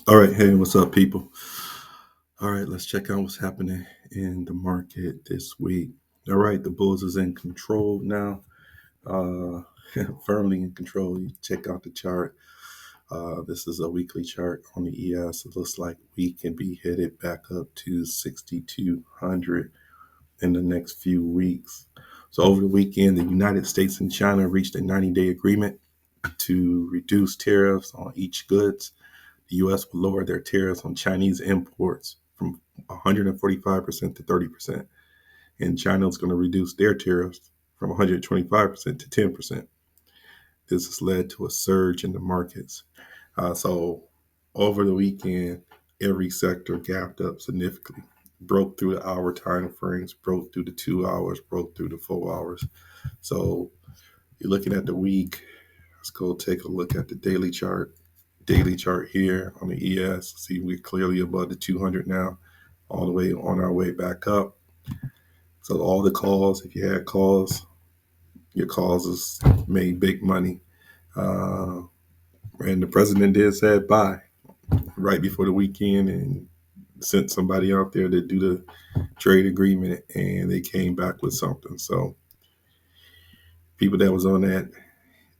All right, hey, what's up, people? All right, let's check out what's happening in the market this week. All right, the Bulls is in control now, uh, firmly in control. You check out the chart. This is a weekly chart on the ES. It looks like we can be headed back up to 6,200 in the next few weeks. So over the weekend, the United States and China reached a 90-day agreement to reduce tariffs on each goods. The U.S. will lower their tariffs on Chinese imports from 145% to 30%. And China is going to reduce their tariffs from 125% to 10%. This has led to a surge in the markets. So over the weekend, every sector gapped up significantly, broke through the hour time frames, broke through the 2 hours, broke through the 4 hours. So you're looking at the week. Let's go take a look at the daily chart. Daily chart here on the ES. See, we're clearly above the 200 now, all the way on our way back up. So all the calls, if you had calls, your calls has made big money. Uh, and the president did say buy right before the weekend and sent somebody out there to do the trade agreement, and they came back with something. So people that was on that,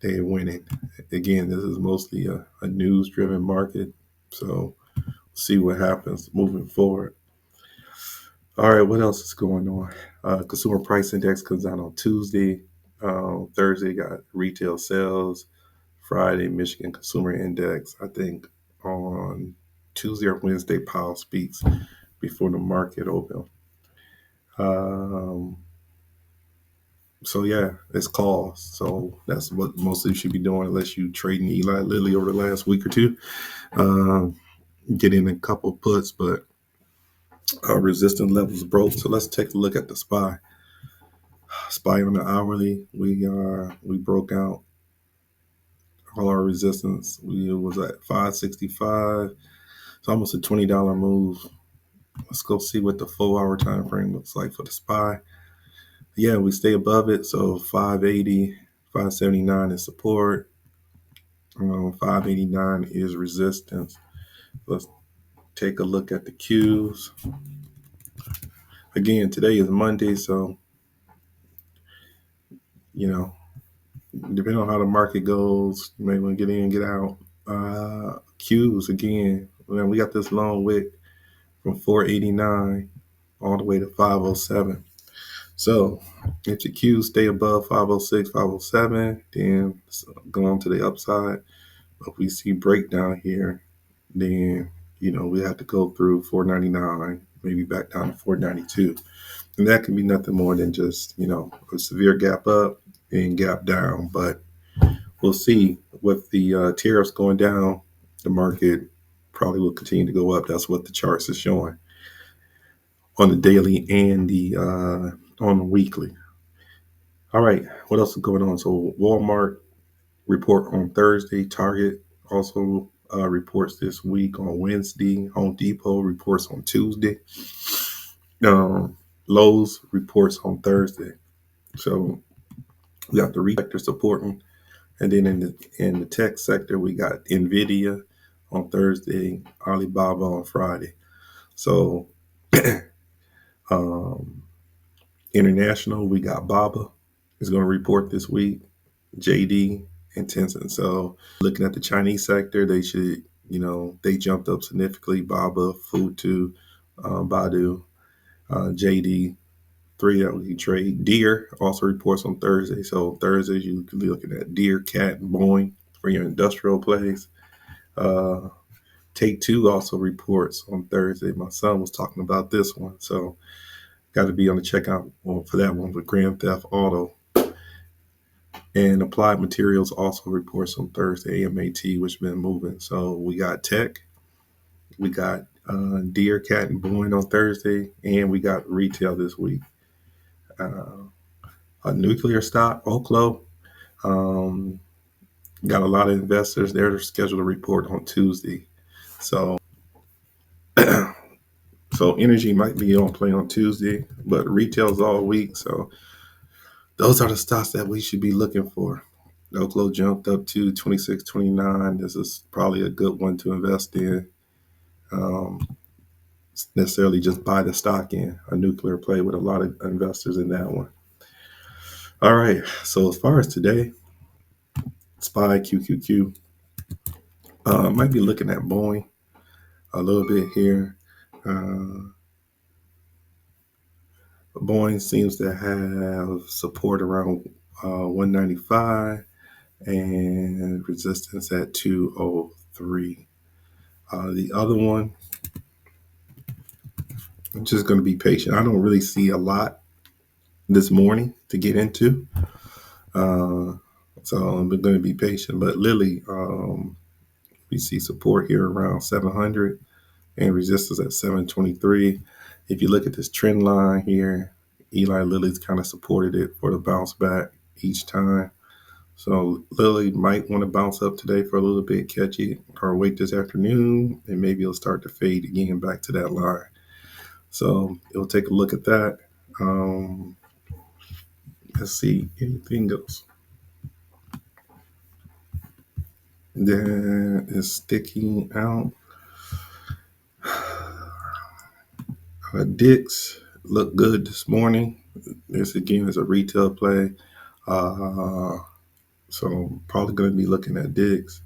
they're winning. Again, this is mostly a news-driven market. So see what happens moving forward. All right, what else is going on? Consumer price index comes out on Tuesday. Thursday got retail sales. Friday, Michigan consumer index. I think on Tuesday or Wednesday, Powell speaks before the market open. Um, so yeah, it's calls. So that's what most of you should be doing, unless you trading Eli Lilly over the last week or two. Um, get in a couple puts, but resistance levels broke. So let's take a look at the SPY. SPY on the hourly, we broke out all our resistance. We was at 565. It's almost a $20 move. Let's go see what the 4 hour time frame looks like for the SPY. Yeah, we stay above it. So 580, 579 is support. 589 is resistance. Let's take a look at the Qs. Again, today is Monday, so you know, depending on how the market goes, you may want to get in, get out. Qs again. We got this long wick from 489 all the way to 507. So if the Qs stay above 506, 507, then go on to the upside. But if we see breakdown here, then we have to go through 499, maybe back down to 492. And that can be nothing more than just, a severe gap up and gap down. But we'll see. With the tariffs going down, the market probably will continue to go up. That's what the charts are showing on the daily and the on the weekly. All right, what else is going on? So Walmart report on Thursday. Target also reports this week on Wednesday. Home Depot reports on Tuesday. Lowe's reports on Thursday. So we got the retail sector supporting, and then in the tech sector we got Nvidia on Thursday, Alibaba on Friday. So um, international, we got Baba is going to report this week, JD and Tencent. So looking at the Chinese sector, they should, they jumped up significantly. Baba, Futu, Baidu, JD, three that we can trade. Deere also reports on Thursday. So Thursdays you could be looking at Deere, Cat, and Boeing for your industrial plays. Take Two also reports on Thursday. My son was talking about this one, so got to be on the checkout for that one with Grand Theft Auto. And Applied Materials also reports on Thursday, AMAT, which has been moving. So we got tech, we got Deere, Cat, and Boeing on Thursday, and we got retail this week. A nuclear stock, Oklo, got a lot of investors. They're scheduled to report on Tuesday. So so energy might be on play on Tuesday, but retail's all week. So those are the stocks that we should be looking for. Oklo jumped up to 26.29. This is probably a good one to invest in. necessarily just buy the stock in. A nuclear play with a lot of investors in that one. All right. So as far as today, SPY, QQQ, might be looking at Boeing a little bit here. Boeing seems to have support around 195 and resistance at 203. The other one, I'm just going to be patient. I don't really see a lot this morning to get into. So I'm going to be patient. But Lilly, we see support here around 700 and resistance at 723. If you look at this trend line here, Eli Lilly's kind of supported it for the bounce back each time. So Lilly might want to bounce up today for a little bit, catch it, or wait this afternoon, and maybe it'll start to fade again back to that line. So it'll take a look at that. Let's see, anything else that is sticking out? Dix looked good this morning. This again is a retail play. So probably going to be looking at Dix.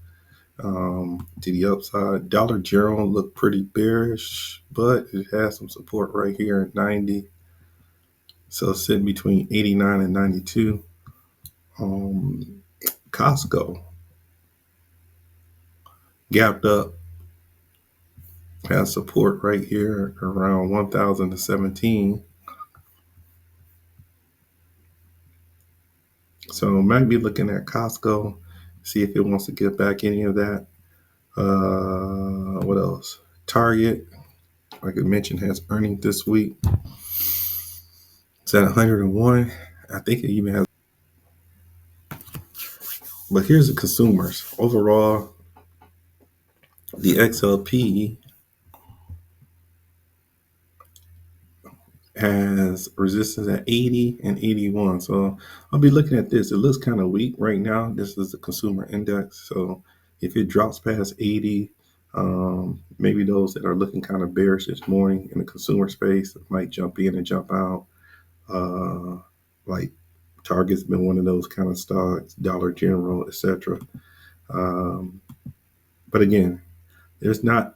To the upside, Dollar General looked pretty bearish, but it has some support right here at 90. So it's sitting between 89 and 92. Costco gapped up, has support right here around 1,017. So might be looking at Costco, see if it wants to get back any of that. What else? Target, like I mentioned, has earnings this week. It's at 101. I think it even has. But here's the consumers. Overall, the XLP has resistance at 80 and 81. So I'll be looking at this. It looks kind of weak right now. This is the consumer index. So if it drops past 80, maybe those that are looking kind of bearish this morning in the consumer space might jump in and jump out. Like Target's been one of those kind of stocks, Dollar General, etc. But again, there's not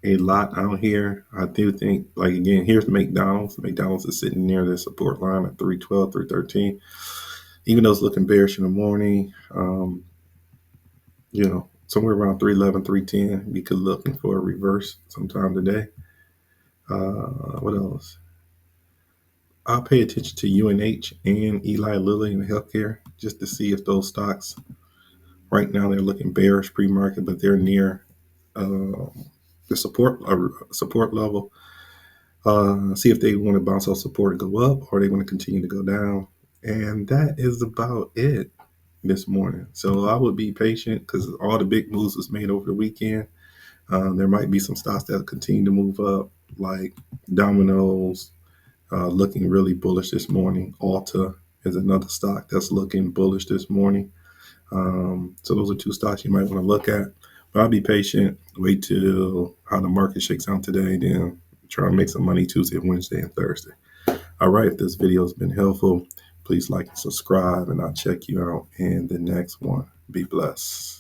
a lot out here. I do think, like, again, here's McDonald's. McDonald's is sitting near the support line at 312, 313. Even though it's looking bearish in the morning, somewhere around 311, 310, we could look for a reverse sometime today. What else? I'll pay attention to UNH and Eli Lilly and healthcare just to see if those stocks, right now they're looking bearish pre-market, but they're near the support level. See if they want to bounce off support and go up, or they want to continue to go down. And that is about it this morning. So I would be patient because all the big moves was made over the weekend. There might be some stocks that continue to move up, like Domino's, looking really bullish this morning. Alta is another stock that's looking bullish this morning. So those are two stocks you might want to look at. But I'll be patient, wait till how the market shakes out today, then try to make some money Tuesday, Wednesday, and Thursday. All right, if this video has been helpful, please like and subscribe, and I'll check you out in the next one. Be blessed.